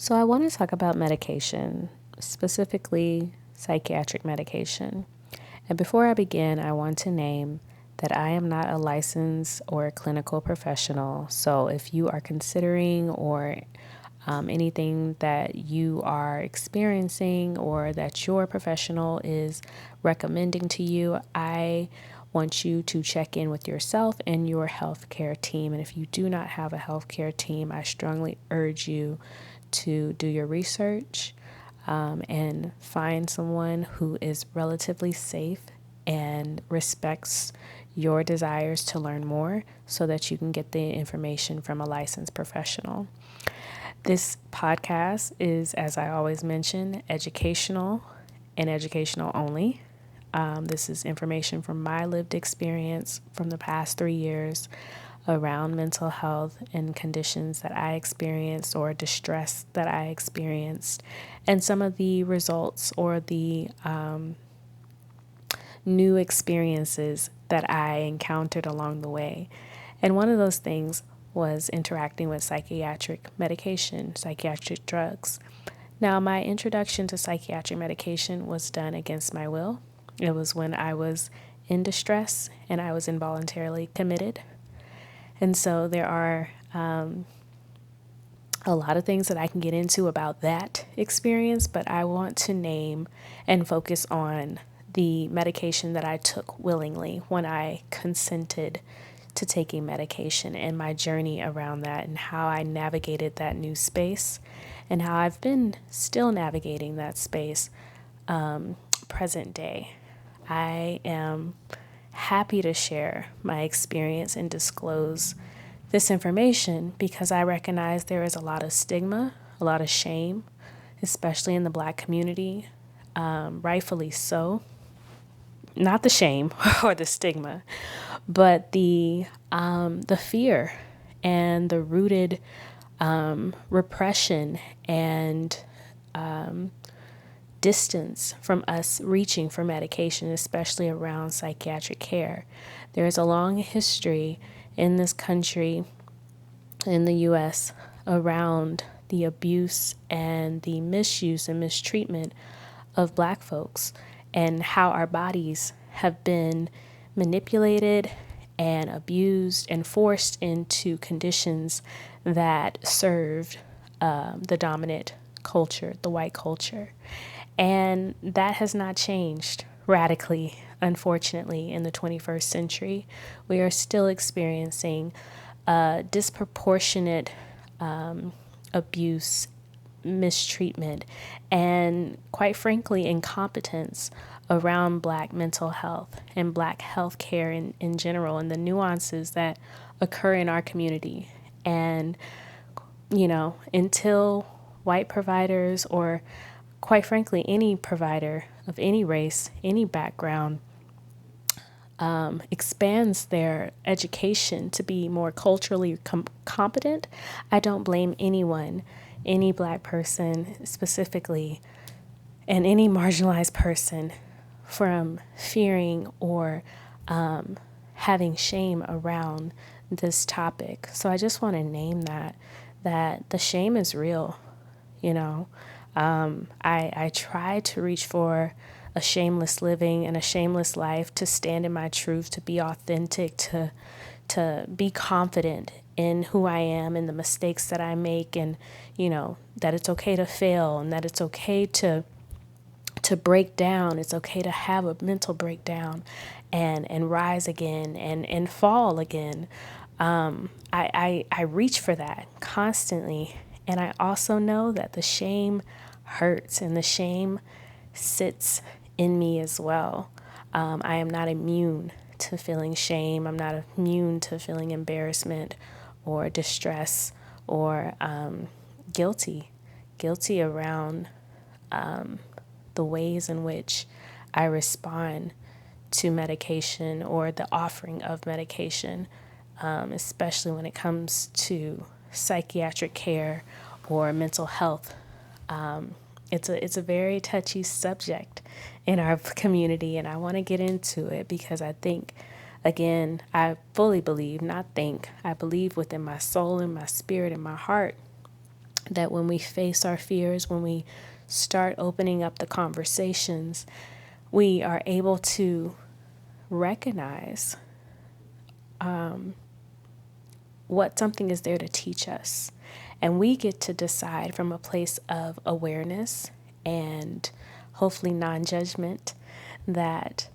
So, I want to talk about medication, specifically psychiatric medication. And before I begin, I want to name that I am not a licensed or a clinical professional. So, if you are considering or anything that you are experiencing or that your professional is recommending to you, I want you to check in with yourself and your healthcare team. And if you do not have a healthcare team, I strongly urge you to do your research and find someone who is relatively safe and respects your desires to learn more so that you can get the information from a licensed professional. This podcast is, as I always mention, educational and educational only. This is information from my lived experience from the past 3 years around mental health and conditions that I experienced or distress that I experienced, and some of the results or the new experiences that I encountered along the way. And one of those things was interacting with psychiatric medication, psychiatric drugs. Now, my introduction to psychiatric medication was done against my will. It was when I was in distress and I was involuntarily committed. And so there are a lot of things that I can get into about that experience, but I want to name and focus on the medication that I took willingly when I consented to taking medication and my journey around that and how I navigated that new space and how I've been still navigating that space present day. I am happy to share my experience and disclose this information because I recognize there is a lot of stigma, a lot of shame, especially in the Black community, rightfully so. Not the shame or the stigma, but the fear and the rooted repression and distance from us reaching for medication, especially around psychiatric care. There is a long history in this country, in the US, around the abuse and the misuse and mistreatment of Black folks and how our bodies have been manipulated and abused and forced into conditions that served the dominant culture, the white culture. And that has not changed radically, unfortunately, in the 21st century. We are still experiencing disproportionate abuse, mistreatment, and quite frankly, incompetence around Black mental health and Black health care in general, and the nuances that occur in our community. And, until white providers or quite frankly, any provider of any race, any background, expands their education to be more culturally competent, I don't blame anyone, any Black person specifically, and any marginalized person from fearing or having shame around this topic. So I just want to name that the shame is real, you know. I try to reach for a shameless living and a shameless life, to stand in my truth, to be authentic, to be confident in who I am and the mistakes that I make, and that it's okay to fail and that it's okay to break down. It's okay to have a mental breakdown and rise again and fall again. I reach for that constantly. And I also know that the shame hurts and the shame sits in me as well. I am not immune to feeling shame. I'm not immune to feeling embarrassment or distress or guilty around the ways in which I respond to medication or the offering of medication, especially when it comes to psychiatric care or mental health. It's a very touchy subject in our community, and I want to get into it because I think, again, I fully believe, not think, I believe within my soul and my spirit and my heart that when we face our fears, when we start opening up the conversations, we are able to recognize what something is there to teach us. And we get to decide from a place of awareness and hopefully non-judgment, that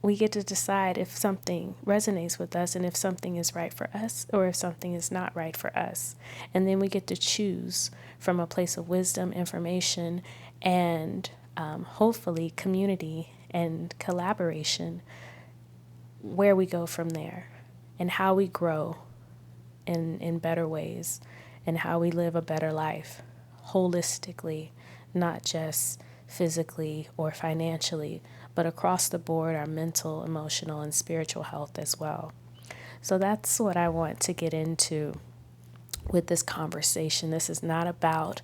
we get to decide if something resonates with us and if something is right for us or if something is not right for us. And then we get to choose from a place of wisdom, information, and hopefully community and collaboration, where we go from there and how we grow in better ways and how we live a better life holistically, not just physically or financially, but across the board, our mental, emotional, and spiritual health as well. So that's what I want to get into with this conversation. This is not about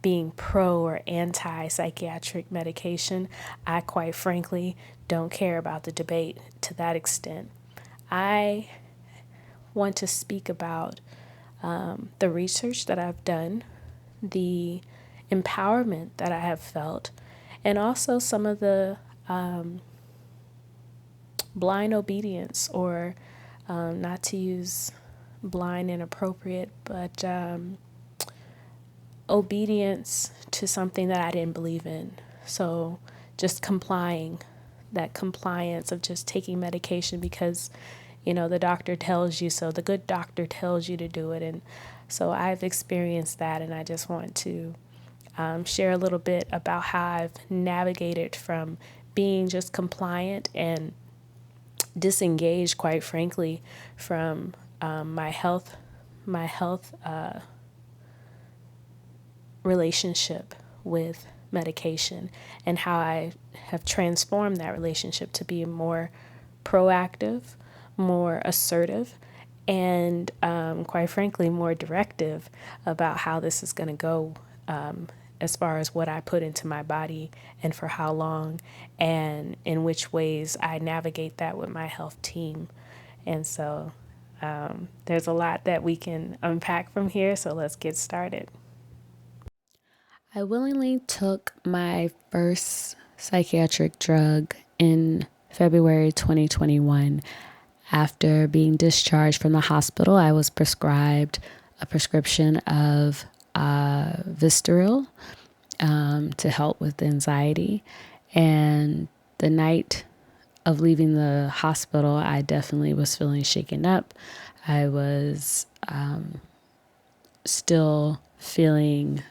being pro or anti psychiatric medication. I quite frankly don't care about the debate to that extent. I want to speak about the research that I've done, the empowerment that I have felt, and also some of the blind obedience, or not to use blind inappropriate, but obedience to something that I didn't believe in. So just complying, that compliance of just taking medication because, the doctor tells you so, the good doctor tells you to do it. And so I've experienced that, and I just want to share a little bit about how I've navigated from being just compliant and disengaged, quite frankly, from my health relationship with medication, and how I have transformed that relationship to be more proactive, more assertive, and quite frankly, more directive about how this is going to go, as far as what I put into my body and for how long, and in which ways I navigate that with my health team. And so there's a lot that we can unpack from here, so let's get started. I willingly took my first psychiatric drug in February 2021. After being discharged from the hospital, I was prescribed a prescription of Vistaril to help with anxiety. And the night of leaving the hospital, I definitely was feeling shaken up. I was still feeling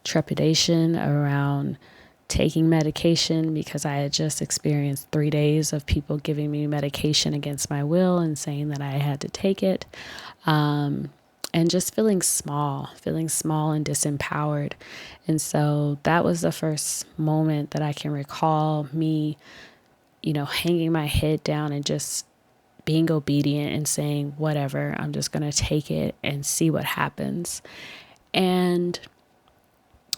trepidation around taking medication, because I had just experienced 3 days of people giving me medication against my will and saying that I had to take it. And just feeling small and disempowered. And so that was the first moment that I can recall me, hanging my head down and just being obedient and saying, whatever, I'm just going to take it and see what happens. And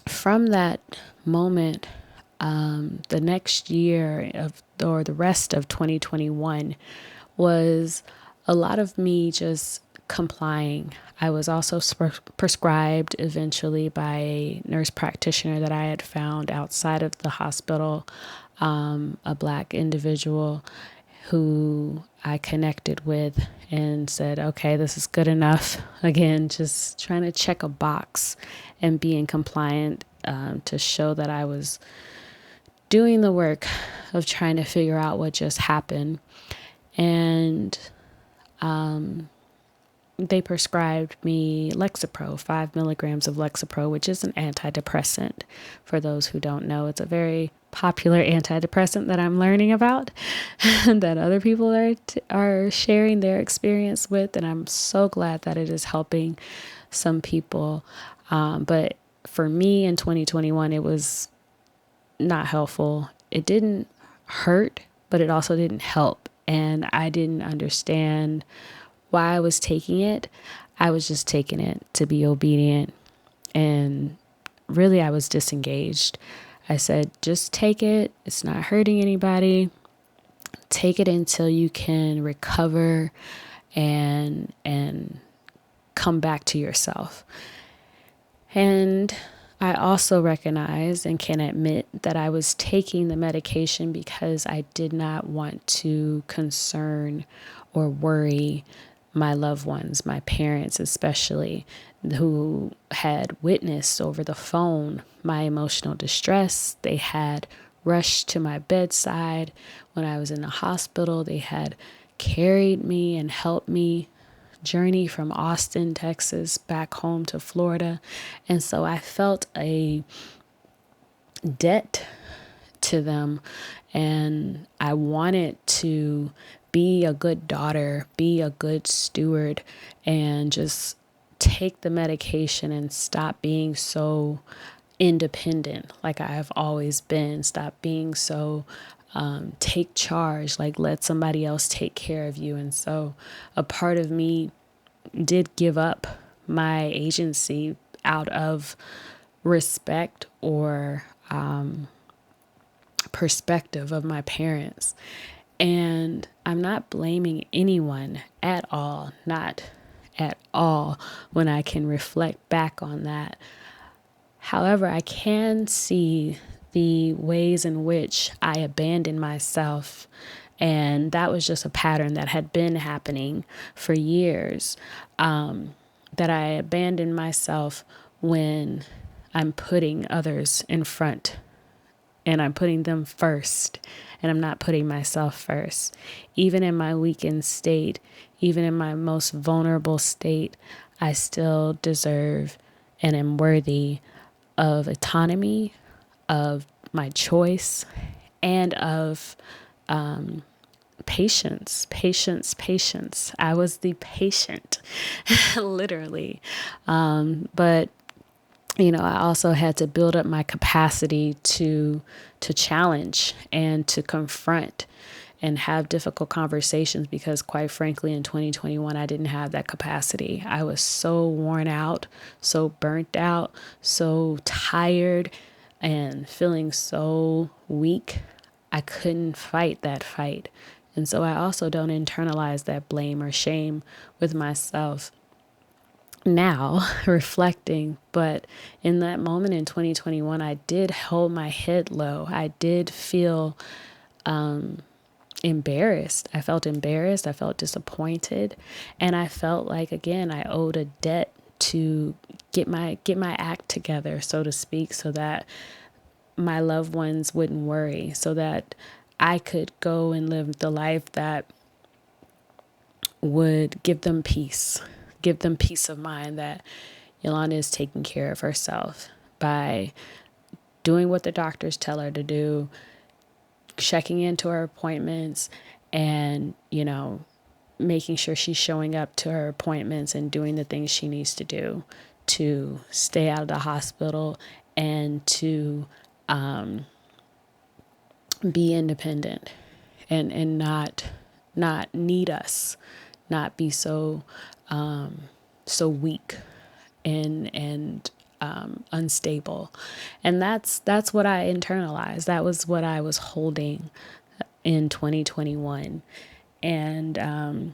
from that moment, the next year or the rest of 2021 was a lot of me just complying. I was also prescribed eventually by a nurse practitioner that I had found outside of the hospital, a Black individual who I connected with and said, okay, this is good enough. Again, just trying to check a box and being compliant, to show that I was doing the work of trying to figure out what just happened. And they prescribed me Lexapro, 5 milligrams of Lexapro, which is an antidepressant. For those who don't know, it's a very popular antidepressant that I'm learning about that other people are sharing their experience with. And I'm so glad that it is helping some people. But for me in 2021, it was not helpful. It didn't hurt, but it also didn't help. And I didn't understand why I was taking it. I was just taking it to be obedient. And really, I was disengaged. I said, just take it. It's not hurting anybody. Take it until you can recover and come back to yourself. And I also recognize and can admit that I was taking the medication because I did not want to concern or worry my loved ones, my parents especially, who had witnessed over the phone my emotional distress. They had rushed to my bedside when I was in the hospital. They had carried me and helped me journey from Austin, Texas, back home to Florida. And so I felt a debt to them, and I wanted to be a good daughter, be a good steward, and just take the medication and stop being so independent like I have always been. Stop being so take charge, like let somebody else take care of you. And so a part of me did give up my agency out of respect or perspective of my parents. And I'm not blaming anyone at all, not at all, when I can reflect back on that. However, I can see the ways in which I abandoned myself. And that was just a pattern that had been happening for years. That I abandoned myself when I'm putting others in front and I'm putting them first, and I'm not putting myself first. Even in my weakened state, even in my most vulnerable state, I still deserve and am worthy of autonomy, of my choice, and of patience. I was the patient, literally. But I also had to build up my capacity to challenge and to confront and have difficult conversations, because quite frankly, in 2021, I didn't have that capacity. I was so worn out, so burnt out, so tired, and feeling so weak. I couldn't fight that fight. And so I also don't internalize that blame or shame with myself now, reflecting. But in that moment in 2021, I did hold my head low. I did feel embarrassed. I felt embarrassed. I felt disappointed. And I felt like, again, I owed a debt to get my act together, so to speak, so that my loved ones wouldn't worry, so that I could go and live the life that would give them peace of mind, that Yolanda is taking care of herself by doing what the doctors tell her to do, checking into her appointments, and, making sure she's showing up to her appointments and doing the things she needs to do to stay out of the hospital and to be independent and not need us, not be so weak and unstable. And that's what I internalized. That was what I was holding in 2021. And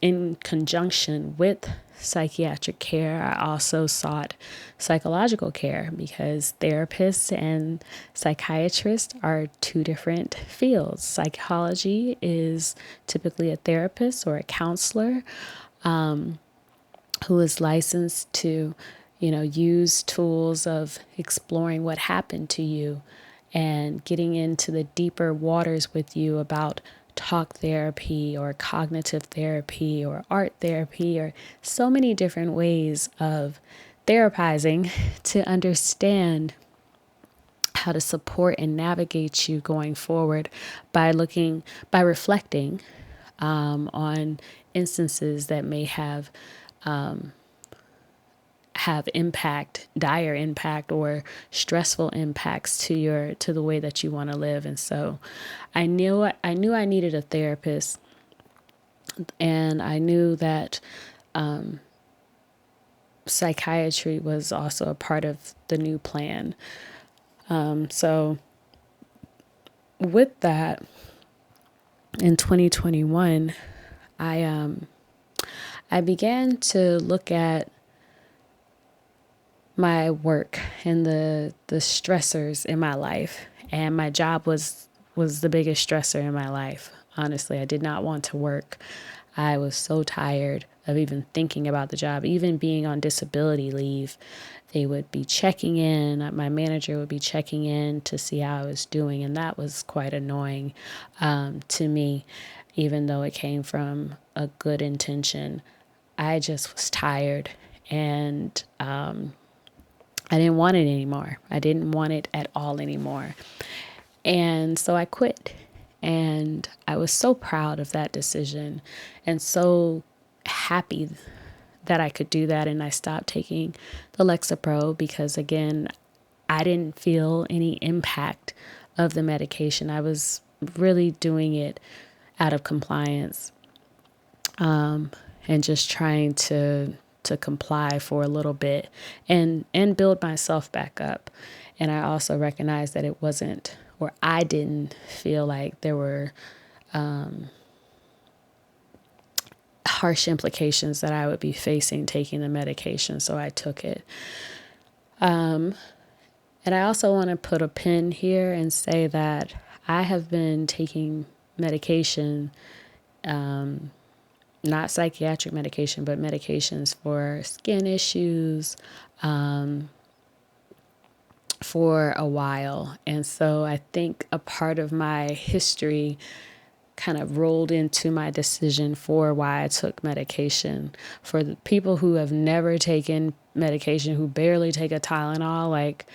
in conjunction with psychiatric care, I also sought psychological care, because therapists and psychiatrists are two different fields. Psychology is typically a therapist or a counselor who is licensed to, use tools of exploring what happened to you and getting into the deeper waters with you about talk therapy or cognitive therapy or art therapy, or so many different ways of therapizing to understand how to support and navigate you going forward by reflecting on instances that may have dire impact or stressful impacts to the way that you want to live. And so I knew I needed a therapist, and I knew that psychiatry was also a part of the new plan. So with that, in 2021, I began to look at my work and the stressors in my life. And my job was the biggest stressor in my life. Honestly, I did not want to work. I was so tired of even thinking about the job, even being on disability leave. They would be checking in. My manager would be checking in to see how I was doing. And that was quite annoying to me, even though it came from a good intention. I just was tired, and I didn't want it anymore. I didn't want it at all anymore. And so I quit. And I was so proud of that decision and so happy that I could do that. And I stopped taking the Lexapro because, again, I didn't feel any impact of the medication. I was really doing it out of compliance, and just trying to comply for a little bit and build myself back up. And I also recognized that it wasn't, or I didn't feel like there were harsh implications that I would be facing taking the medication. So I took it. And I also want to put a pin here and say that I have been taking medication, not psychiatric medication, but medications for skin issues, for a while. And so I think a part of my history kind of rolled into my decision for why I took medication. For the people who have never taken medication, who barely take a Tylenol, like,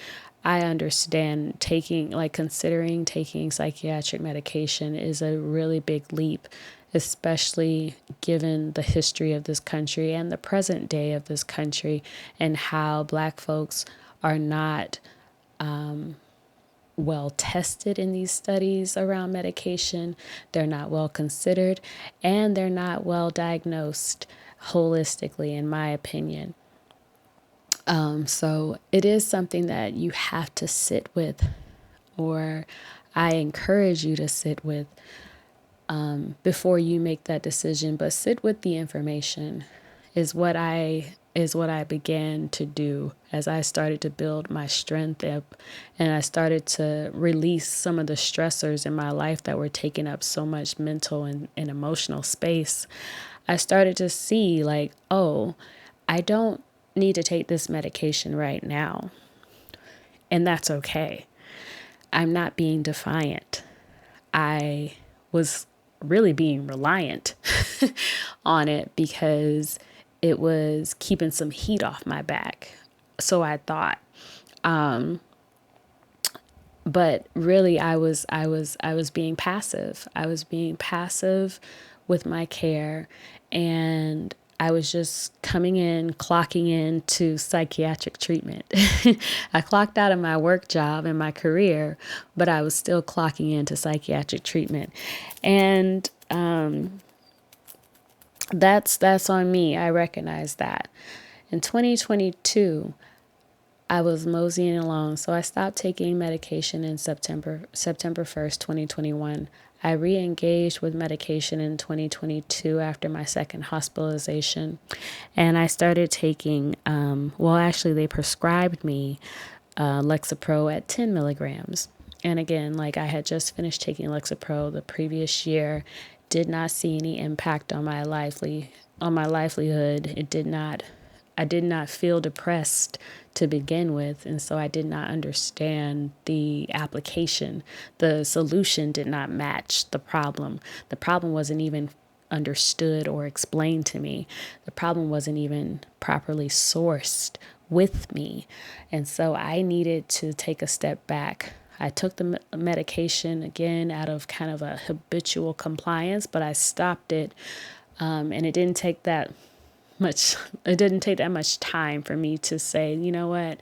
I understand considering taking psychiatric medication is a really big leap, especially given the history of this country and the present day of this country, and how Black folks are not well tested in these studies around medication. They're not well considered, and they're not well diagnosed holistically, in my opinion. So it is something that you have to sit with, or I encourage you to sit with, before you make that decision. But sit with the information is what I began to do as I started to build my strength up, and I started to release some of the stressors in my life that were taking up so much mental and emotional space. I started to see, like, oh, I don't need to take this medication right now, and that's okay. I'm not being defiant. I was really being reliant on it because it was keeping some heat off my back. So I thought, but really I was being passive. I was being passive with my care, and I was just clocking in to psychiatric treatment. I clocked out of my work job and my career, but I was still clocking into psychiatric treatment. And that's on me. I recognize that. In 2022, I was moseying along, so I stopped taking medication in September 1st, 2021. I re-engaged with medication in 2022 after my second hospitalization, and I started taking, they prescribed me Lexapro at 10 milligrams. And again, like, I had just finished taking Lexapro the previous year, did not see any impact on my livelihood. I did not feel depressed to begin with, and so I did not understand the application. The solution did not match the problem. The problem wasn't even understood or explained to me. The problem wasn't even properly sourced with me. And so I needed to take a step back. I took the medication again out of kind of a habitual compliance, but I stopped it, and it didn't take that much time for me to say, you know what,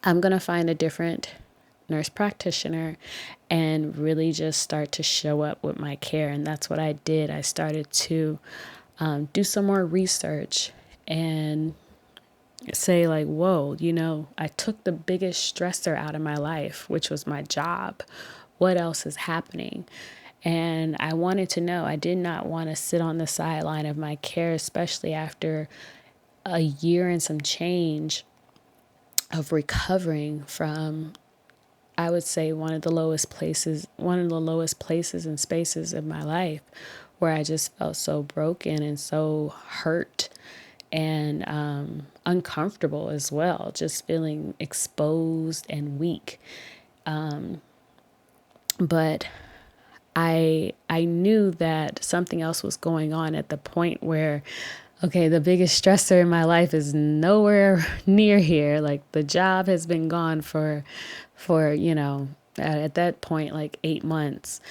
I'm going to find a different nurse practitioner and really just start to show up with my care. And that's what I did. I started to do some more research and say, like, whoa, I took the biggest stressor out of my life, which was my job. What else is happening? And I wanted to know. I did not want to sit on the sideline of my care, especially after a year and some change of recovering from, I would say, one of the lowest places and spaces in my life, where I just felt so broken and so hurt and uncomfortable as well, just feeling exposed and weak. But I knew that something else was going on at the point where, okay, the biggest stressor in my life is nowhere near here. Like, the job has been gone for at that point, like 8 months.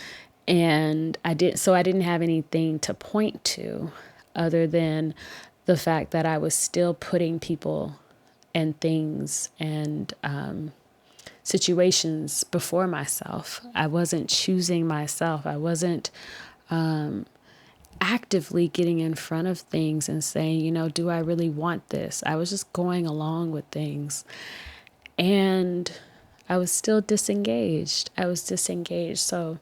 And I didn't have anything to point to other than the fact that I was still putting people and things and situations before myself. I wasn't choosing myself. I wasn't actively getting in front of things and saying, do I really want this? I was just going along with things. And I was still disengaged. So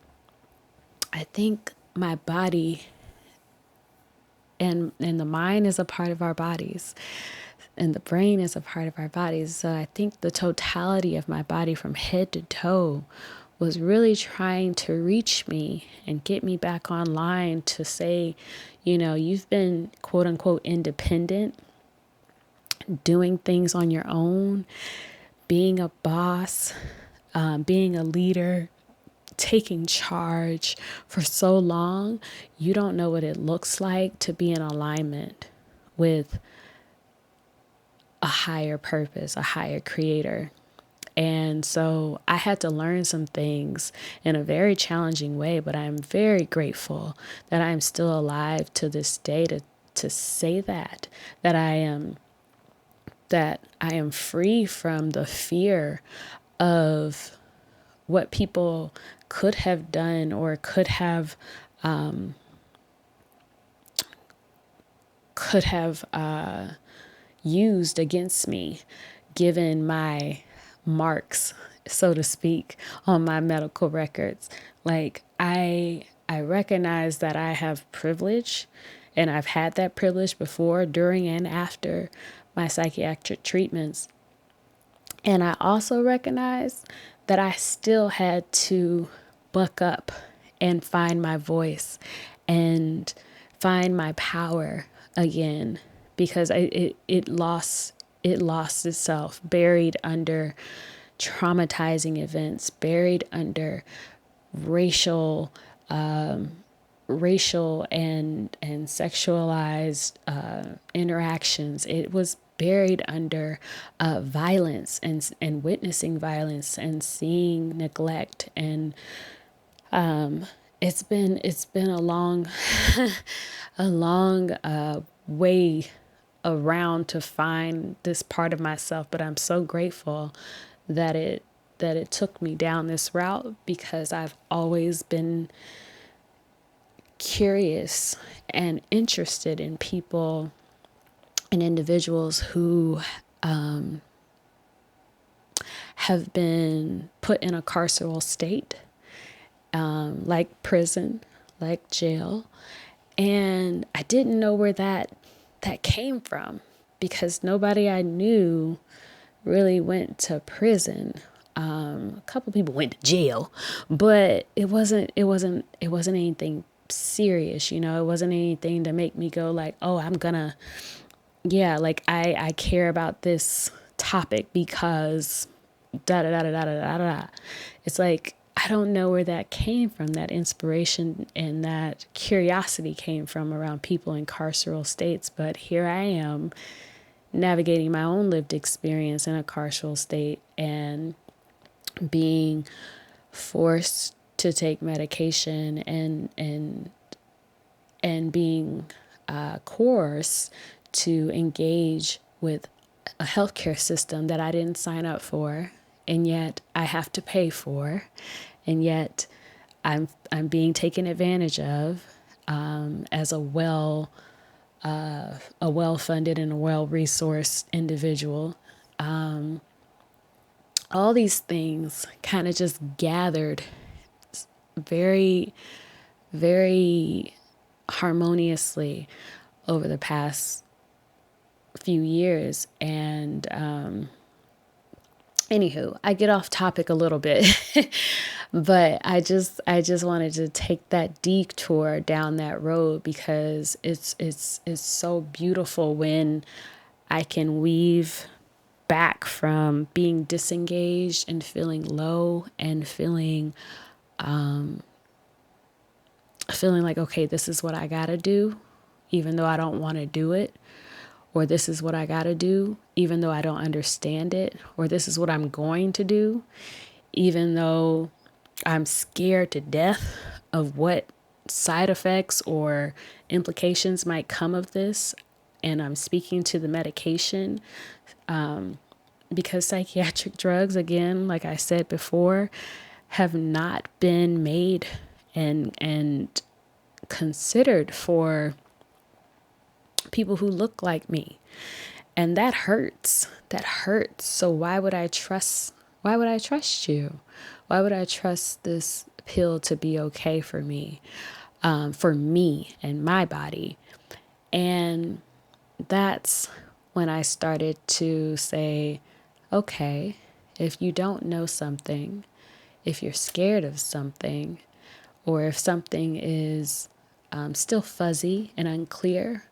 I think my body and the mind is a part of our bodies, and the brain is a part of our bodies. So I think the totality of my body from head to toe was really trying to reach me and get me back online to say, you've been quote unquote independent, doing things on your own, being a boss, being a leader, taking charge for so long. You don't know what it looks like to be in alignment with a higher purpose, a higher creator. And so I had to learn some things in a very challenging way, but I'm very grateful that I'm still alive to this day to say that I am free from the fear of what people could have done or could have used against me, given my marks, so to speak, on my medical records. Like, I recognize that I have privilege, and I've had that privilege before, during, and after my psychiatric treatments. And I also recognize that I still had to buck up and find my voice and find my power again, because it lost itself, buried under traumatizing events, buried under racial and sexualized interactions. It was buried under violence and witnessing violence and seeing neglect. And it's been a long way around to find this part of myself, but I'm so grateful that it took me down this route, because I've always been curious and interested in people and individuals who have been put in a carceral state, like prison, like jail. And I didn't know where that came from, because nobody I knew really went to prison. A couple people went to jail, but it wasn't anything serious, It wasn't anything to make me go like, oh, I'm gonna, like I care about this topic because da da da da da da da. It's like, I don't know where that came from, that inspiration and that curiosity came from around people in carceral states. But here I am, navigating my own lived experience in a carceral state and being forced to take medication and being coerced to engage with a healthcare system that I didn't sign up for, and yet I have to pay for, and yet I'm being taken advantage of as a well-funded and a well-resourced individual. All these things kind of just gathered very, very harmoniously over the past few years, and Anywho, I get off topic a little bit, but I just wanted to take that detour down that road because it's so beautiful when I can weave back from being disengaged and feeling low and feeling like, okay, this is what I gotta do, even though I don't want to do it, or this is what I gotta do, even though I don't understand it, or this is what I'm going to do, even though I'm scared to death of what side effects or implications might come of this. And I'm speaking to the medication because psychiatric drugs, again, like I said before, have not been made and considered for people who look like me. And that hurts. That hurts. So why would I trust you? Why would I trust this pill to be okay for me and my body? And that's when I started to say, okay, if you don't know something, if you're scared of something, or if something is still fuzzy and unclear,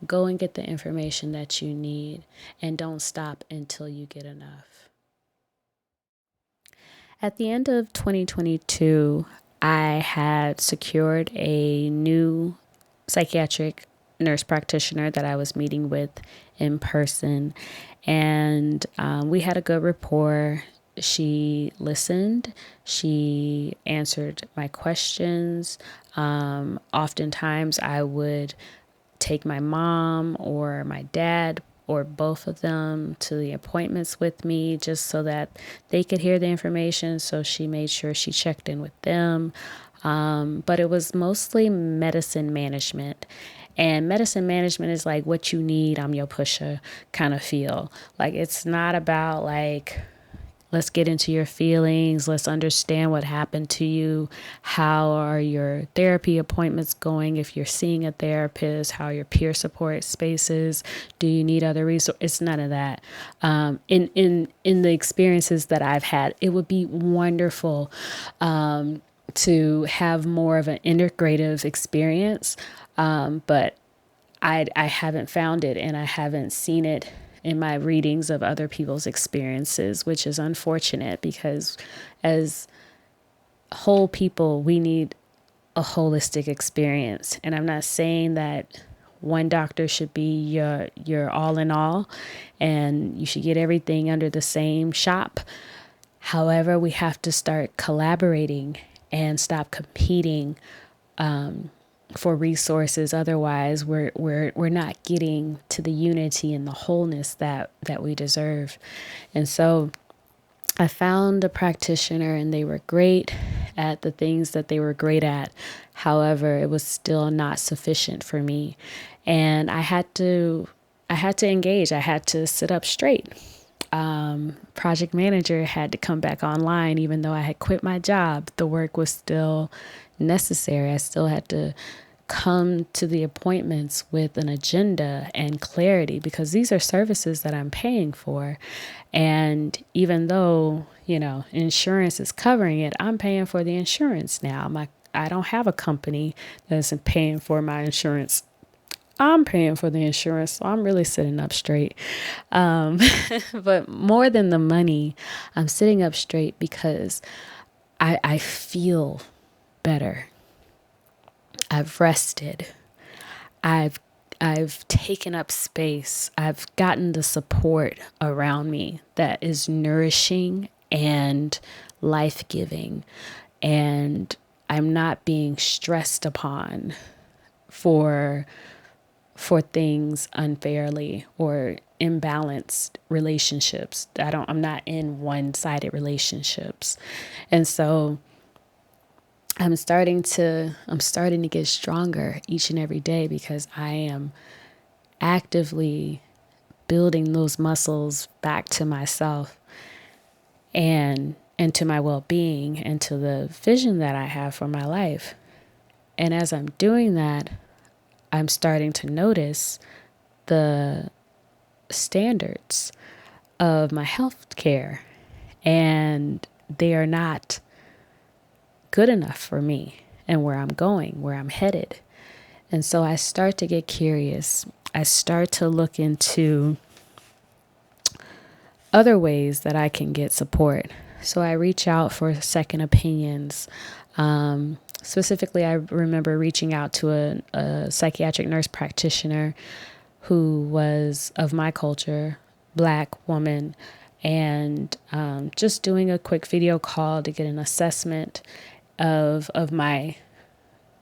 go and get the information that you need and don't stop until you get enough. At the end of 2022, I had secured a new psychiatric nurse practitioner that I was meeting with in person, and we had a good rapport. She listened, she answered my questions. Oftentimes, I would take my mom or my dad or both of them to the appointments with me just so that they could hear the information. So she made sure she checked in with them. But it was mostly medicine management. And medicine management is like what you need, I'm your pusher kind of feel. Like it's not about like, let's get into your feelings. Let's understand what happened to you. How are your therapy appointments going? If you're seeing a therapist, how are your peer support spaces? Do you need other resources? It's none of that. In the experiences that I've had, it would be wonderful to have more of an integrative experience, but I haven't found it, and I haven't seen it in my readings of other people's experiences, which is unfortunate because as whole people, we need a holistic experience. And I'm not saying that one doctor should be your all in all and you should get everything under the same shop. However, we have to start collaborating and stop competing for resources. Otherwise, we're not getting to the unity and the wholeness that we deserve. And so I found a practitioner and they were great at the things that they were great at. However, it was still not sufficient for me. And I had to engage. I had to sit up straight. Project manager had to come back online, even though I had quit my job. The work was still necessary. I still had to come to the appointments with an agenda and clarity because these are services that I'm paying for. And even though, insurance is covering it, I'm paying for the insurance now. I don't have a company that's paying for my insurance. I'm paying for the insurance, so I'm really sitting up straight. But more than the money, I'm sitting up straight because I feel better. I've rested. I've taken up space. I've gotten the support around me that is nourishing and life-giving. And I'm not being stressed upon for things unfairly or imbalanced relationships. I'm not in one-sided relationships. And so I'm starting to get stronger each and every day because I am actively building those muscles back to myself and to my well-being and to the vision that I have for my life. And as I'm doing that, I'm starting to notice the standards of my health care and they are not good enough for me and where I'm going, where I'm headed. And so I start to get curious. I start to look into other ways that I can get support. So I reach out for second opinions. Specifically, I remember reaching out to a psychiatric nurse practitioner who was of my culture, Black woman, and just doing a quick video call to get an assessment of my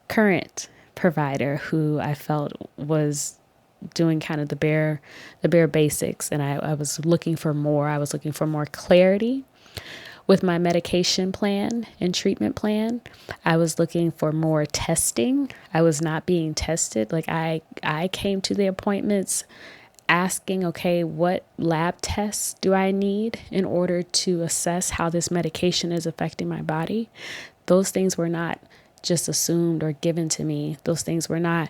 current provider, who I felt was doing kind of the bare basics, and I was looking for more. I was looking for more clarity with my medication plan and treatment plan. I was looking for more testing. I was not being tested. Like I came to the appointments asking, okay, what lab tests do I need in order to assess how this medication is affecting my body? Those things were not just assumed or given to me. Those things were not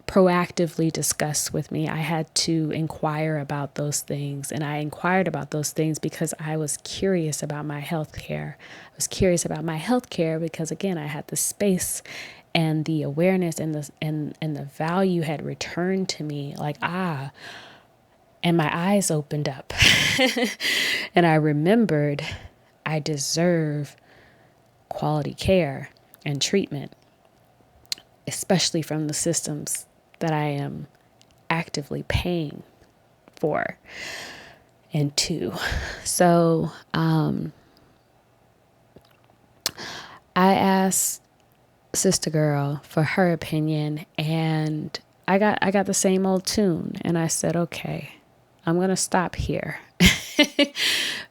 proactively discussed with me. I had to inquire about those things. And I inquired about those things because I was curious about my health care. I was curious about my health care because, again, I had the space and the awareness and the value had returned to me. Like, and my eyes opened up. And I remembered I deserve quality care and treatment, especially from the systems that I am actively paying for and to. So I asked Sister Girl for her opinion, and I got the same old tune, and I said, okay, I'm gonna stop here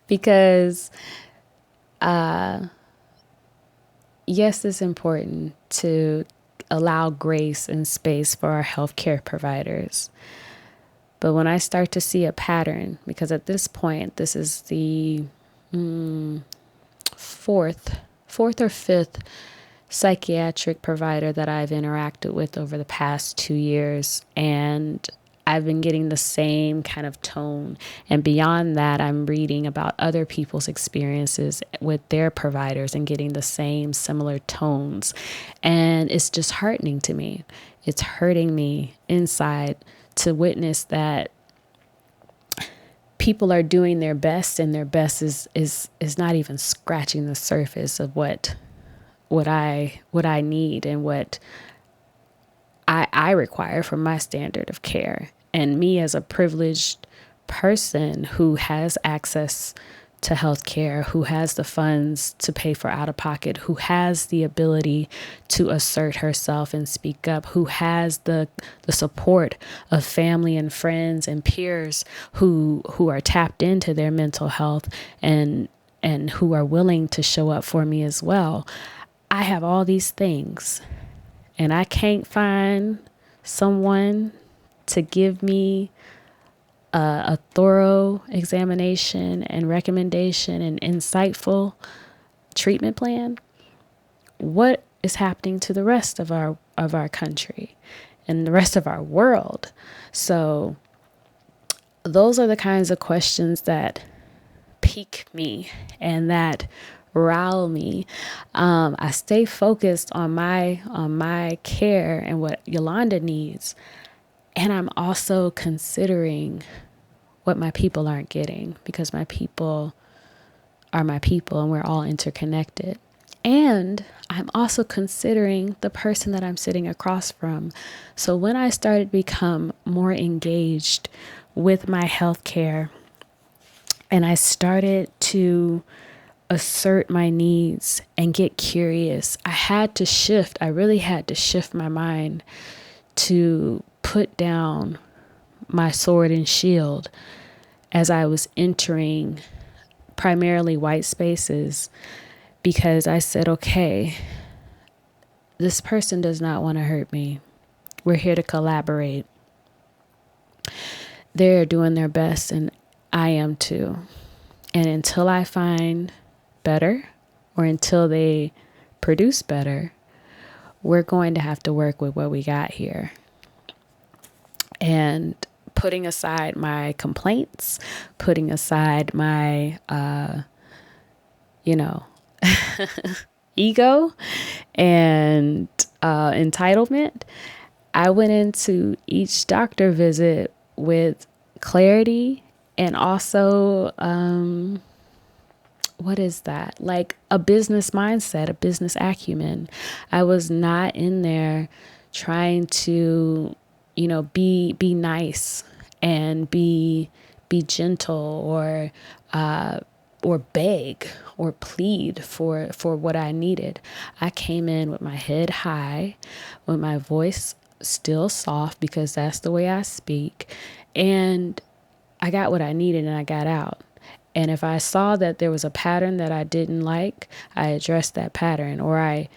because yes, it's important to allow grace and space for our healthcare providers. But when I start to see a pattern, because at this point, this is the fourth or fifth psychiatric provider that I've interacted with over the past 2 years, and I've been getting the same kind of tone. And beyond that, I'm reading about other people's experiences with their providers and getting the same similar tones. And it's disheartening to me. It's hurting me inside to witness that people are doing their best, and their best is not even scratching the surface of what I need and what I require from my standard of care. And me, as a privileged person who has access to healthcare, who has the funds to pay for out of pocket, who has the ability to assert herself and speak up, who has the support of family and friends and peers who are tapped into their mental health and who are willing to show up for me as well. I have all these things, and I can't find someone to give me a thorough examination and recommendation and insightful treatment plan. What is happening to the rest of our country and the rest of our world? So those are the kinds of questions that pique me and that rile me. I stay focused on my care and what Yolanda needs. And I'm also considering what my people aren't getting, because my people are my people and we're all interconnected. And I'm also considering the person that I'm sitting across from. So when I started to become more engaged with my healthcare and I started to assert my needs and get curious, I really had to shift my mind to put down my sword and shield as I was entering primarily white spaces, because I said, okay, this person does not want to hurt me. We're here to collaborate. They're doing their best, and I am too. And until I find better, or until they produce better, we're going to have to work with what we got here. And putting aside my complaints, putting aside my, you know, ego and entitlement, I went into each doctor visit with clarity and also, what is that? Like a business mindset, a business acumen. I was not in there trying to, be nice and be gentle or beg or plead for what I needed. I came in with my head high, with my voice still soft because that's the way I speak, and I got what I needed and I got out. And if I saw that there was a pattern that I didn't like, I addressed that pattern, or I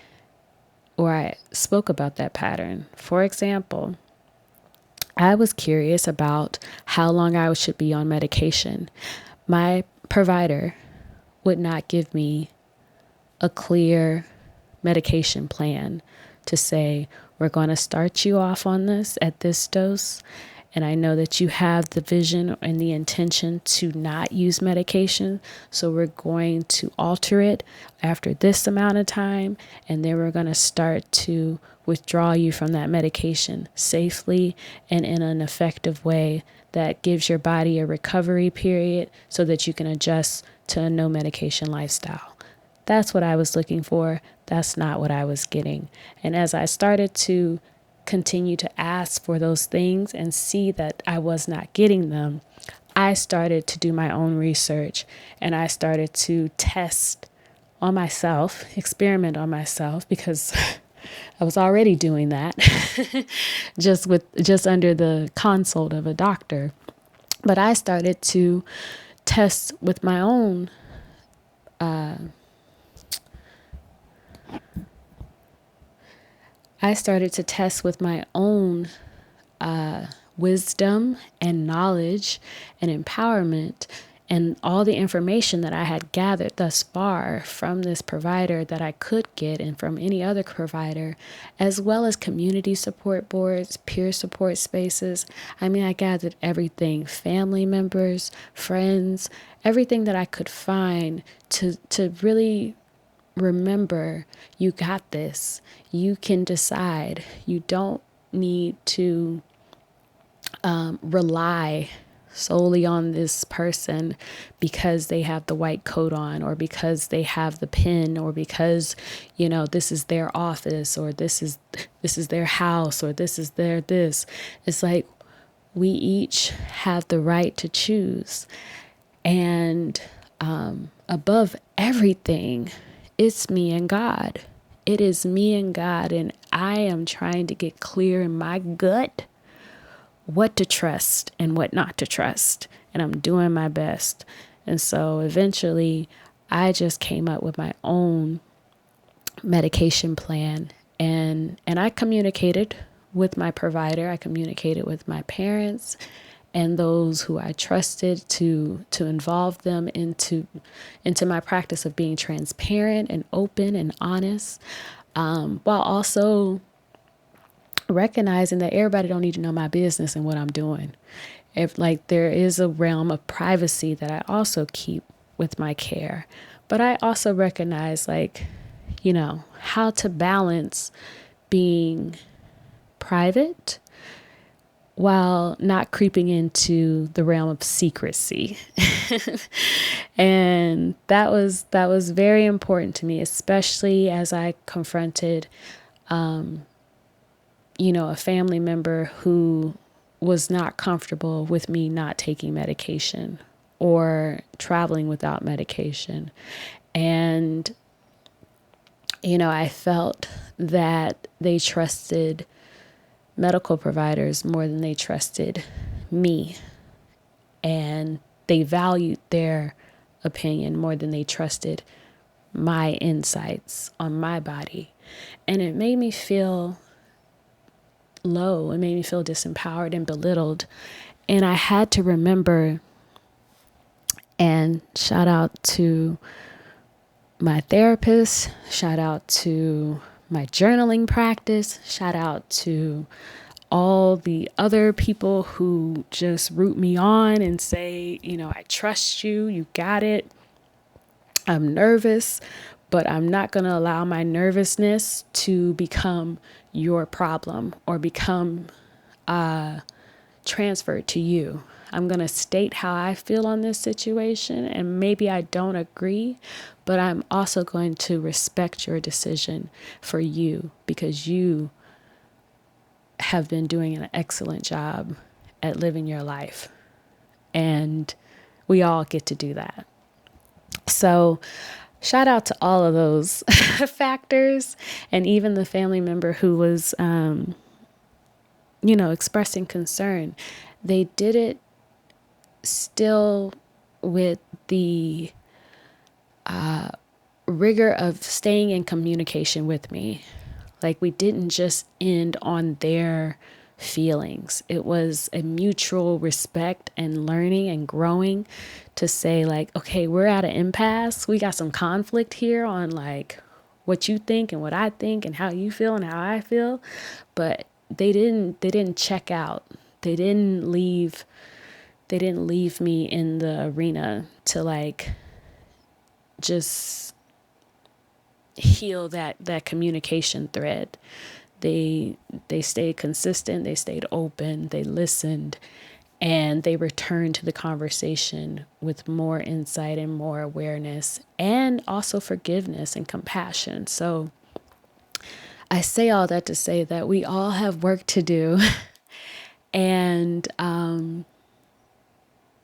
spoke about that pattern. For example, I was curious about how long I should be on medication. My provider would not give me a clear medication plan to say, we're going to start you off on this at this dose. And I know that you have the vision and the intention to not use medication. So we're going to alter it after this amount of time. And then we're going to start to withdraw you from that medication safely and in an effective way that gives your body a recovery period so that you can adjust to a no medication lifestyle. That's what I was looking for. That's not what I was getting. And as I started to continue to ask for those things and see that I was not getting them, I started to do my own research and I started to test on myself, experiment on myself, because I was already doing that just under the consult of a doctor. But I started to test with my own wisdom and knowledge and empowerment and all the information that I had gathered thus far from this provider that I could get and from any other provider, as well as community support boards, peer support spaces. I mean, I gathered everything, family members, friends, everything that I could find to really remember, you got this. You can decide. You don't need to rely solely on this person because they have the white coat on, or because they have the pen, or because this is their office, or this is their house, or this is their this. It's like we each have the right to choose. And above everything, it's me and God. It is me and God, and I am trying to get clear in my gut what to trust and what not to trust. And I'm doing my best. And so eventually I just came up with my own medication plan, and I communicated with my provider. I communicated with my parents and those who I trusted to involve them into my practice of being transparent and open and honest, while also recognizing that everybody don't need to know my business and what I'm doing. If there is a realm of privacy that I also keep with my care, but I also recognize how to balance being private while not creeping into the realm of secrecy. And that was very important to me, especially as I confronted a family member who was not comfortable with me not taking medication or traveling without medication. And, I felt that they trusted medical providers more than they trusted me. And they valued their opinion more than they trusted my insights on my body. And it made me feel low. It made me feel disempowered and belittled. And I had to remember, and shout out to my therapist, shout out to my journaling practice, shout out to all the other people who just root me on and say, I trust you, you got it. I'm nervous, but I'm not going to allow my nervousness to become your problem or become transferred to you. I'm going to state how I feel on this situation, and maybe I don't agree, but I'm also going to respect your decision for you, because you have been doing an excellent job at living your life. And we all get to do that. So shout out to all of those factors, and even the family member who was, expressing concern. They did it still with the rigor of staying in communication with me. Like, we didn't just end on their feelings. It was a mutual respect and learning and growing to say, like, okay, we're at an impasse. We got some conflict here on like what you think and what I think and how you feel and how I feel. But they didn't check out. They didn't leave me in the arena to like just heal that communication thread. They stayed consistent, they stayed open, they listened, and they returned to the conversation with more insight and more awareness, and also forgiveness and compassion. So I say all that to say that we all have work to do. And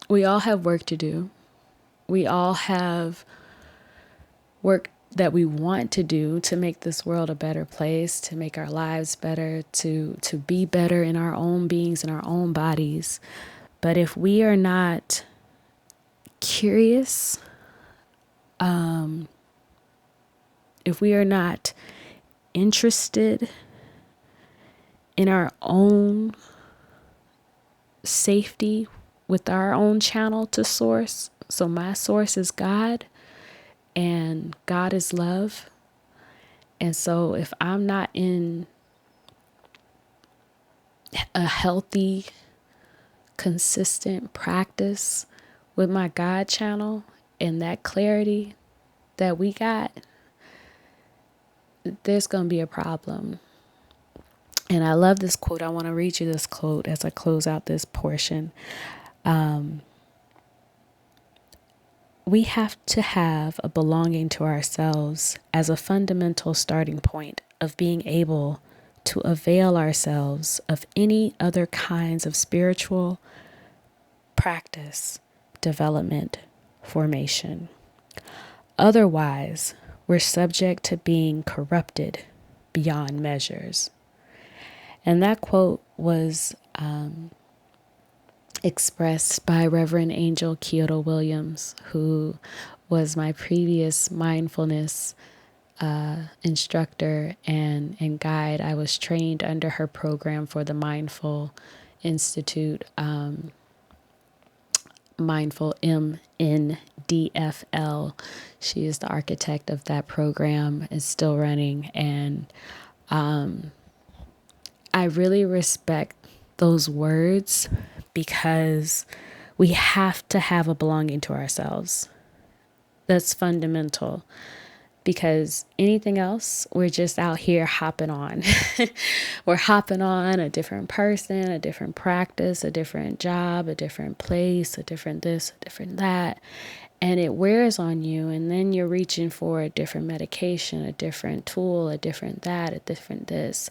we all have work to do. We all have work that we want to do to make this world a better place, to make our lives better, to be better in our own beings, in our own bodies. But if we are not curious, if we are not interested in our own safety with our own channel to source, so my source is God, and God is love. And so if I'm not in a healthy, consistent practice with my God channel and that clarity that we got, there's going to be a problem. And I love this quote. I want to read you this quote as I close out this portion. We have to have a belonging to ourselves as a fundamental starting point of being able to avail ourselves of any other kinds of spiritual practice, development, formation. Otherwise, we're subject to being corrupted beyond measures. And that quote was expressed by Reverend Angel Kyoto Williams, who was my previous mindfulness instructor and guide. I was trained under her program for the Mindful Institute, Mindful MNDFL. She is the architect of that program. It's still running, and I really respect those words, because we have to have a belonging to ourselves. That's fundamental, because anything else, we're just out here hopping on. We're hopping on a different person, a different practice, a different job, a different place, a different this, a different that. And it wears on you, and then you're reaching for a different medication, a different tool, a different that, a different this.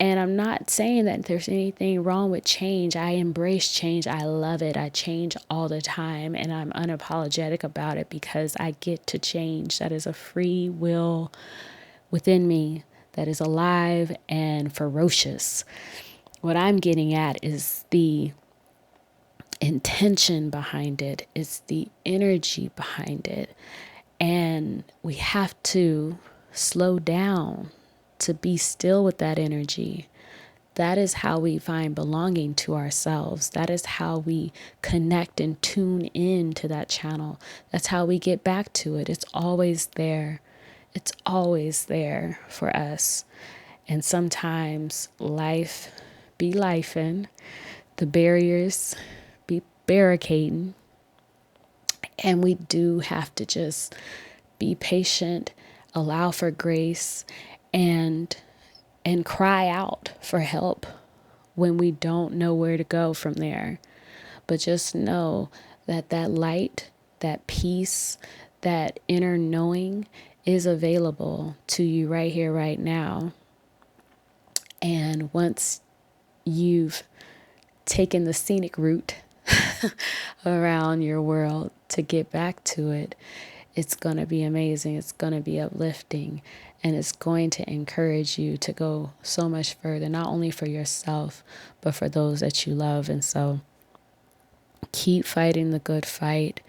And I'm not saying that there's anything wrong with change. I embrace change. I love it. I change all the time, and I'm unapologetic about it because I get to change. That is a free will within me that is alive and ferocious. What I'm getting at is the intention behind it. It's the energy behind it. And we have to slow down to be still with that energy. That is how we find belonging to ourselves. That is how we connect and tune in to that channel. That's how we get back to it. It's always there. It's always there for us. And sometimes life be lifing, the barriers be barricading, and we do have to just be patient, allow for grace, and cry out for help when we don't know where to go from there. But just know that that light, that peace, that inner knowing is available to you right here, right now. And once you've taken the scenic route around your world to get back to it, it's going to be amazing. It's going to be uplifting, and it's going to encourage you to go so much further, not only for yourself, but for those that you love. And so keep fighting the good fight.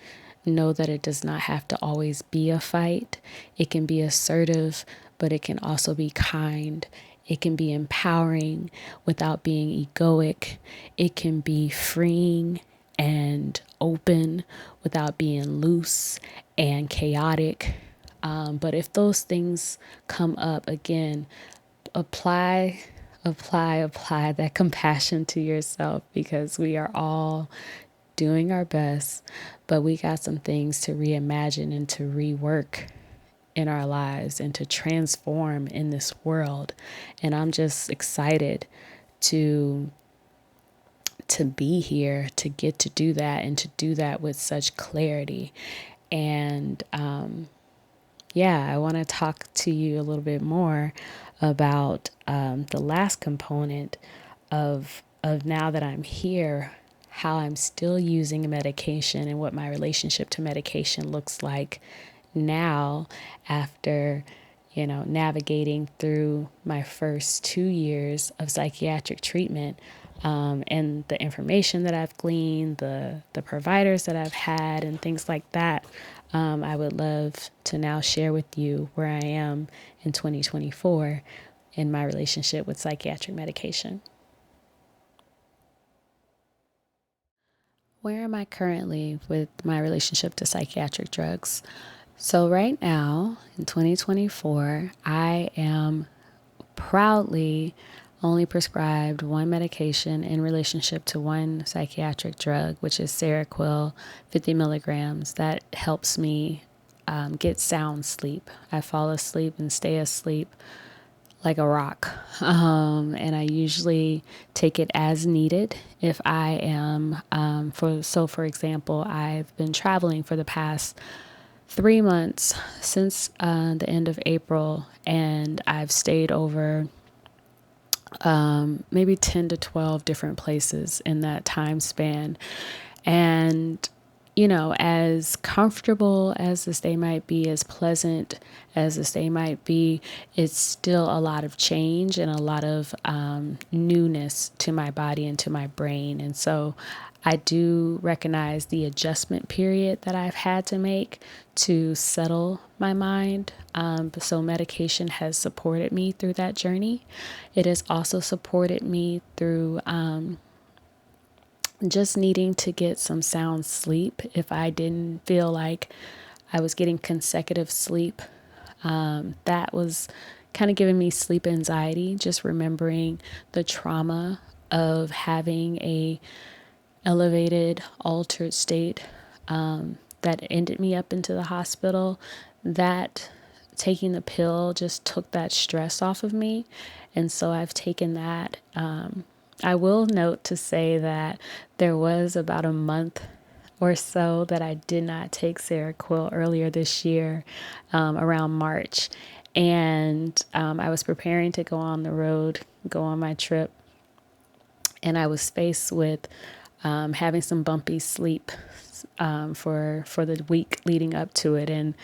Know that it does not have to always be a fight. It can be assertive, but it can also be kind. It can be empowering without being egoic. It can be freeing and open without being loose and chaotic. But if those things come up, again, apply that compassion to yourself, because we are all doing our best, but we got some things to reimagine and to rework in our lives and to transform in this world. And I'm just excited to be here, to get to do that, and to do that with such clarity. And I want to talk to you a little bit more about the last component of now that I'm here, how I'm still using a medication and what my relationship to medication looks like now after, navigating through my first 2 years of psychiatric treatment, and the information that I've gleaned, the providers that I've had, and things like that. I would love to now share with you where I am in 2024 in my relationship with psychiatric medication. Where am I currently with my relationship to psychiatric drugs? So right now, in 2024, I am proudly only prescribed one medication in relationship to one psychiatric drug, which is Seroquel, 50 milligrams. That helps me get sound sleep. I fall asleep and stay asleep like a rock. And I usually take it as needed if I am, for example, I've been traveling for the past 3 months since the end of April, and I've stayed over maybe 10 to 12 different places in that time span. And as comfortable as this day might be, as pleasant as this day might be, it's still a lot of change and a lot of newness to my body and to my brain. And so I do recognize the adjustment period that I've had to make to settle my mind. So medication has supported me through that journey. It has also supported me through just needing to get some sound sleep. If I didn't feel like I was getting consecutive sleep, that was kind of giving me sleep anxiety, just remembering the trauma of having a elevated, altered state that ended me up into the hospital. That taking the pill just took that stress off of me. And so I've taken that. I will note to say that there was about a month or so that I did not take Seroquel earlier this year, around March. And I was preparing to go on the road, go on my trip. And I was faced with having some bumpy sleep for the week leading up to it. And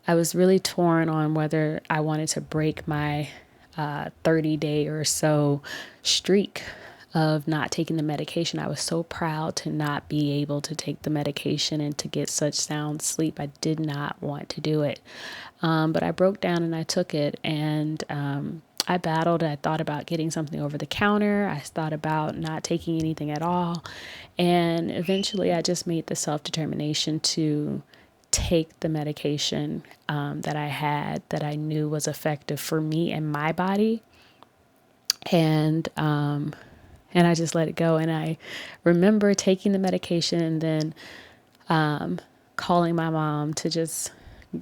I was really torn on whether I wanted to break my 30-day or so streak of not taking the medication. I was so proud to not be able to take the medication and to get such sound sleep. I did not want to do it. But I broke down and I took it, and I battled. I thought about getting something over the counter. I thought about not taking anything at all. And eventually I just made the self-determination to take the medication that I had, that I knew was effective for me and my body. And and I just let it go. And I remember taking the medication and then calling my mom to just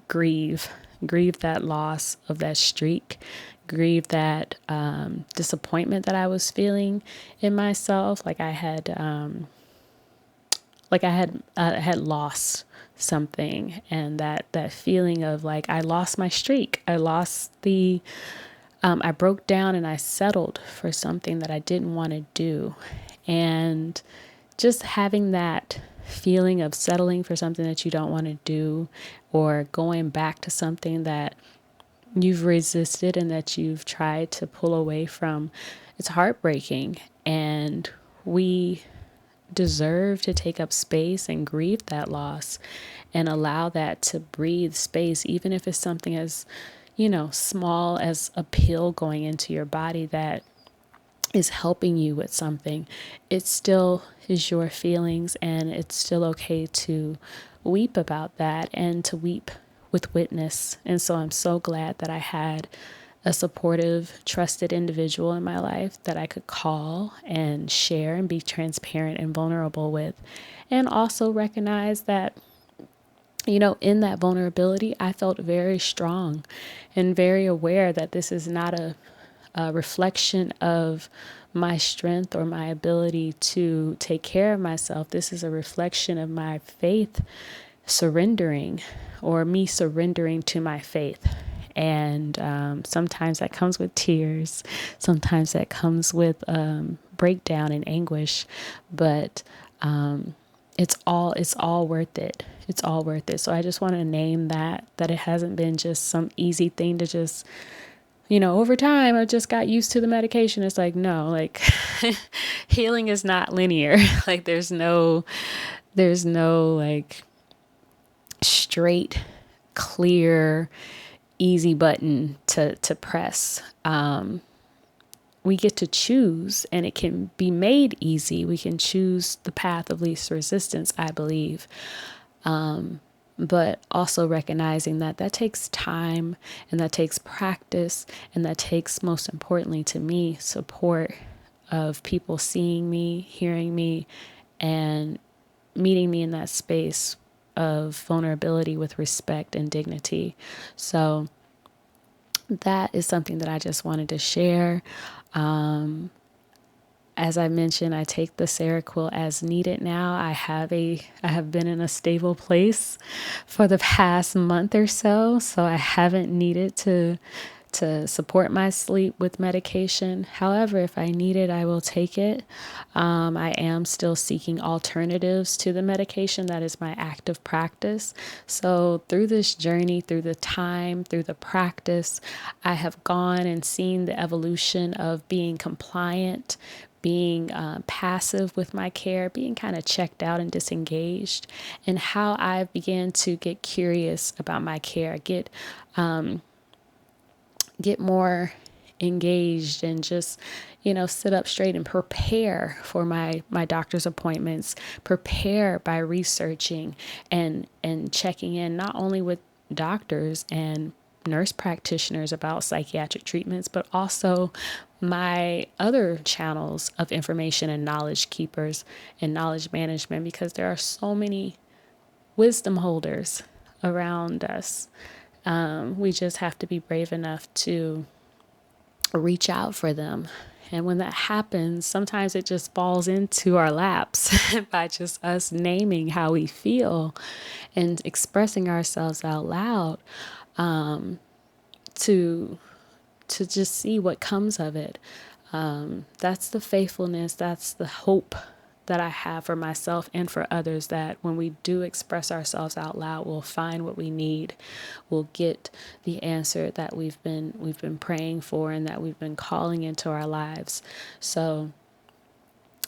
grieve that loss of that streak, grieve that disappointment that I was feeling in myself. I had lost something, and that feeling of like I lost my streak. I lost the I broke down and I settled for something that I didn't want to do. And just having that feeling of settling for something that you don't want to do, or going back to something that you've resisted and that you've tried to pull away from, it's heartbreaking. And we deserve to take up space and grieve that loss and allow that to breathe space, even if it's something as, small as a pill going into your body that is helping you with something. It still is your feelings, and it's still okay to weep about that and to weep with witness. And so I'm so glad that I had a supportive, trusted individual in my life that I could call and share and be transparent and vulnerable with. And also recognize that, in that vulnerability, I felt very strong and very aware that this is not a reflection of my strength or my ability to take care of myself. This is a reflection of my faith surrendering, or me surrendering to my faith. And sometimes that comes with tears. Sometimes that comes with breakdown and anguish. But it's all worth it. It's all worth it. So I just want to name that it hasn't been just some easy thing to just, over time I just got used to the medication. It's like, no, like healing is not linear. Like there's no like straight, clear, easy button to press. We get to choose, and it can be made easy. We can choose the path of least resistance, I believe. But also recognizing that takes time, and that takes practice, and that takes, most importantly to me, support of people seeing me, hearing me, and meeting me in that space of vulnerability with respect and dignity. So that is something that I just wanted to share. As I mentioned, I take the Seroquel as needed now. I have been in a stable place for the past month or so, so I haven't needed to support my sleep with medication. However, if I need it, I will take it. I am still seeking alternatives to the medication. That is my active practice. So through this journey, through the time, through the practice, I have gone and seen the evolution of being compliant, being passive with my care, being kind of checked out and disengaged, and how I began to get curious about my care, get more engaged, and just, sit up straight and prepare for my doctor's appointments, prepare by researching and checking in not only with doctors and nurse practitioners about psychiatric treatments, but also my other channels of information and knowledge keepers and knowledge management, because there are so many wisdom holders around us. We just have to be brave enough to reach out for them. And when that happens, sometimes it just falls into our laps by just us naming how we feel and expressing ourselves out loud, to just see what comes of it. That's the faithfulness, that's the hope that I have for myself and for others, that when we do express ourselves out loud, we'll find what we need. We'll get the answer that we've been praying for and that we've been calling into our lives. So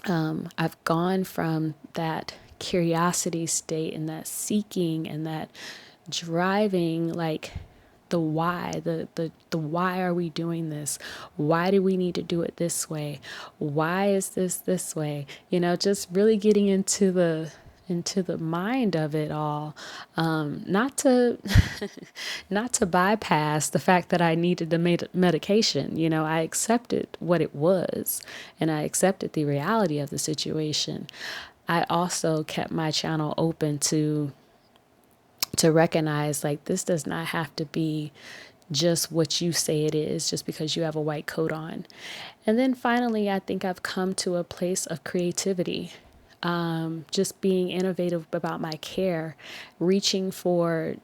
I've gone from that curiosity state and that seeking and that driving, like the why, the why are we doing this? Why do we need to do it this way? Why is this way? Just really getting into into the mind of it all, not to not to bypass the fact that I needed the medication. I accepted what it was, and I accepted the reality of the situation. I also kept my channel open to recognize, like, this does not have to be just what you say it is just because you have a white coat on. And then finally, I think I've come to a place of creativity, just being innovative about my care, reaching for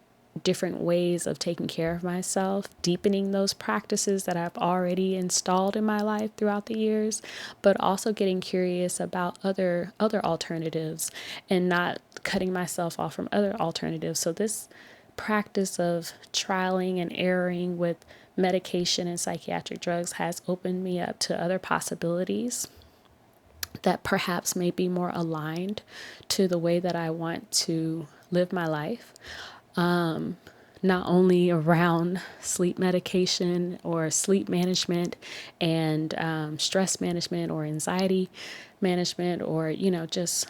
different ways of taking care of myself, deepening those practices that I've already installed in my life throughout the years, but also getting curious about other alternatives and not cutting myself off from other alternatives. So this practice of trialing and erroring with medication and psychiatric drugs has opened me up to other possibilities that perhaps may be more aligned to the way that I want to live my life. Not only around sleep medication or sleep management and stress management or anxiety management, or just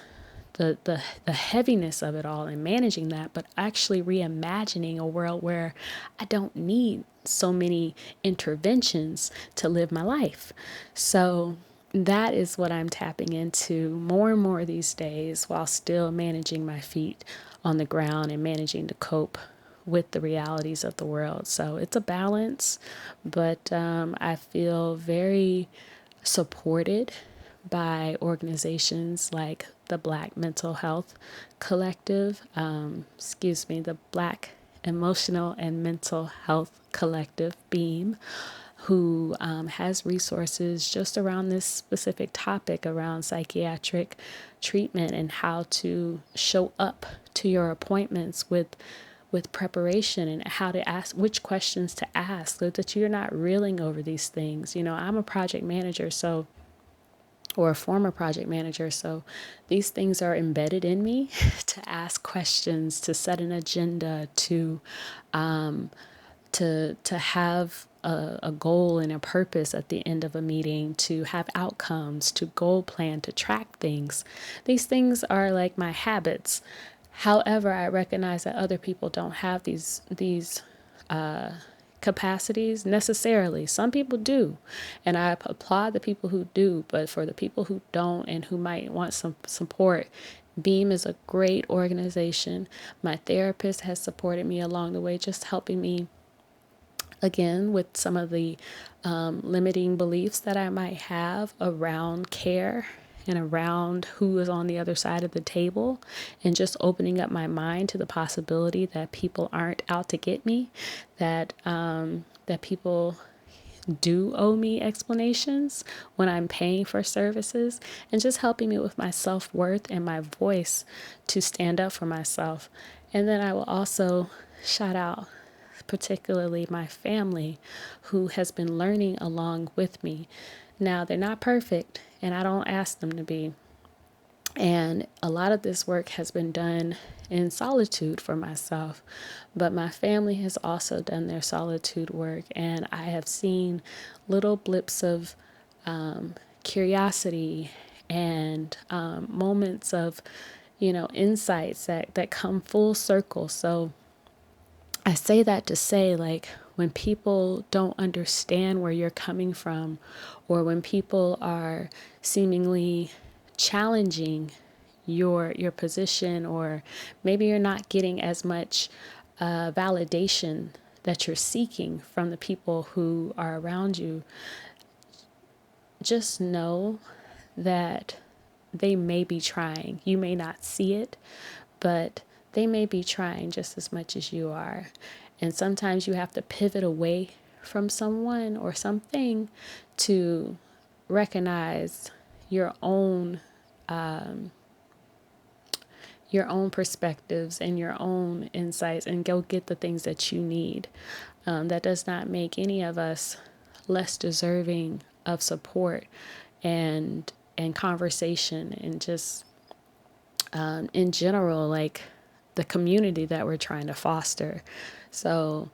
the heaviness of it all and managing that, but actually reimagining a world where I don't need so many interventions to live my life. So that is what I'm tapping into more and more these days, while still managing my feet on the ground and managing to cope with the realities of the world. So it's a balance, but I feel very supported by organizations like the Black Mental Health Collective, the Black Emotional and Mental Health Collective, BEAM, who has resources just around this specific topic around psychiatric treatment and how to show up to your appointments with preparation, and how to ask, which questions to ask, so that you're not reeling over these things. I'm a project manager, or a former project manager, so these things are embedded in me to ask questions, to set an agenda, to have a goal and a purpose at the end of a meeting, to have outcomes, to goal plan, to track things. These things are like my habits. However, I recognize that other people don't have these capacities necessarily. Some people do, and I applaud the people who do, but for the people who don't and who might want some support, BEAM is a great organization. My therapist has supported me along the way, just helping me again with some of the limiting beliefs that I might have around care and around who is on the other side of the table, and just opening up my mind to the possibility that people aren't out to get me, that people do owe me explanations when I'm paying for services, and just helping me with my self-worth and my voice to stand up for myself. And then I will also shout out particularly my family, who has been learning along with me. Now, they're not perfect, and I don't ask them to be. And a lot of this work has been done in solitude for myself, but my family has also done their solitude work, and I have seen little blips of curiosity and moments of, insights that come full circle. So I say that to say, like, when people don't understand where you're coming from, or when people are seemingly challenging your position, or maybe you're not getting as much validation that you're seeking from the people who are around you, just know that they may be trying. You may not see it, but they may be trying just as much as you are. And sometimes you have to pivot away from someone or something to recognize your own perspectives and your own insights, and go get the things that you need. That does not make any of us less deserving of support and conversation, and just in general, like, the community that we're trying to foster. So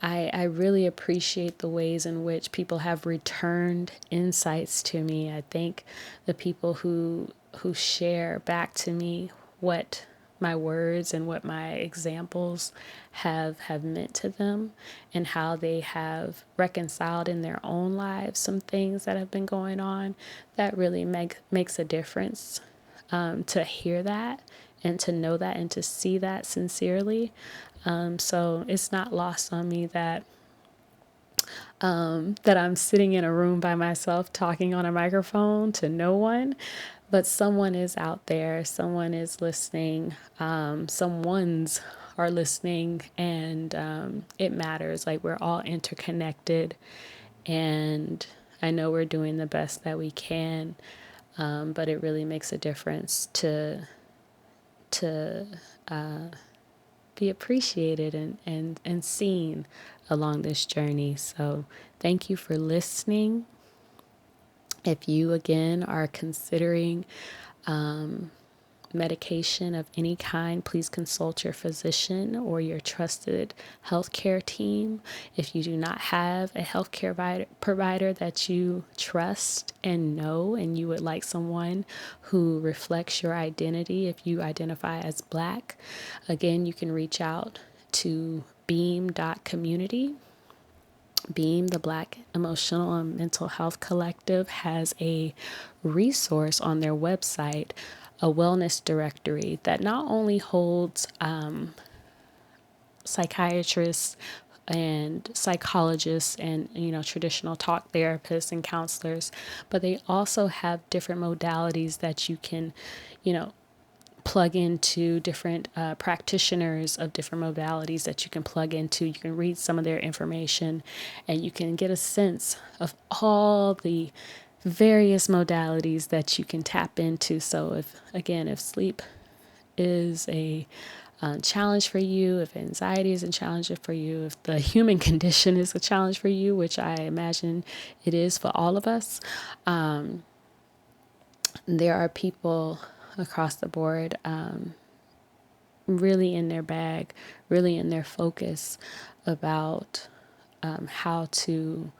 I really appreciate the ways in which people have returned insights to me. I think the people who share back to me what my words and what my examples have meant to them, and how they have reconciled in their own lives some things that have been going on. That really makes a difference, to hear that and to know that and to see that sincerely. So it's not lost on me that I'm sitting in a room by myself talking on a microphone to no one, but someone is out there, someone is listening, someone's are listening, and it matters. Like, we're all interconnected, and I know we're doing the best that we can, but it really makes a difference to be appreciated and seen along this journey. So thank you for listening. If you, again, are considering medication of any kind, please consult your physician or your trusted healthcare team. If you do not have a healthcare provider that you trust and know, and you would like someone who reflects your identity, if you identify as Black, again, you can reach out to beam.community. Beam, the Black Emotional and Mental Health Collective, has a resource on their website, a wellness directory that not only holds psychiatrists and psychologists and traditional talk therapists and counselors, but they also have different modalities that you can plug into, different practitioners of different modalities that you can plug into. You can read some of their information and you can get a sense of all the various modalities that you can tap into. So if sleep is a challenge for you, if anxiety is a challenge for you, if the human condition is a challenge for you, which I imagine it is for all of us, there are people across the board really in their bag, really in their focus about how to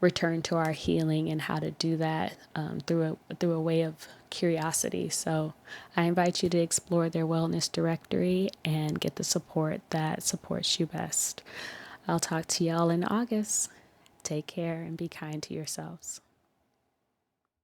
return to our healing and how to do that through a way of curiosity. So I invite you to explore their wellness directory and get the support that supports you best. I'll talk to y'all in August. Take care and be kind to yourselves.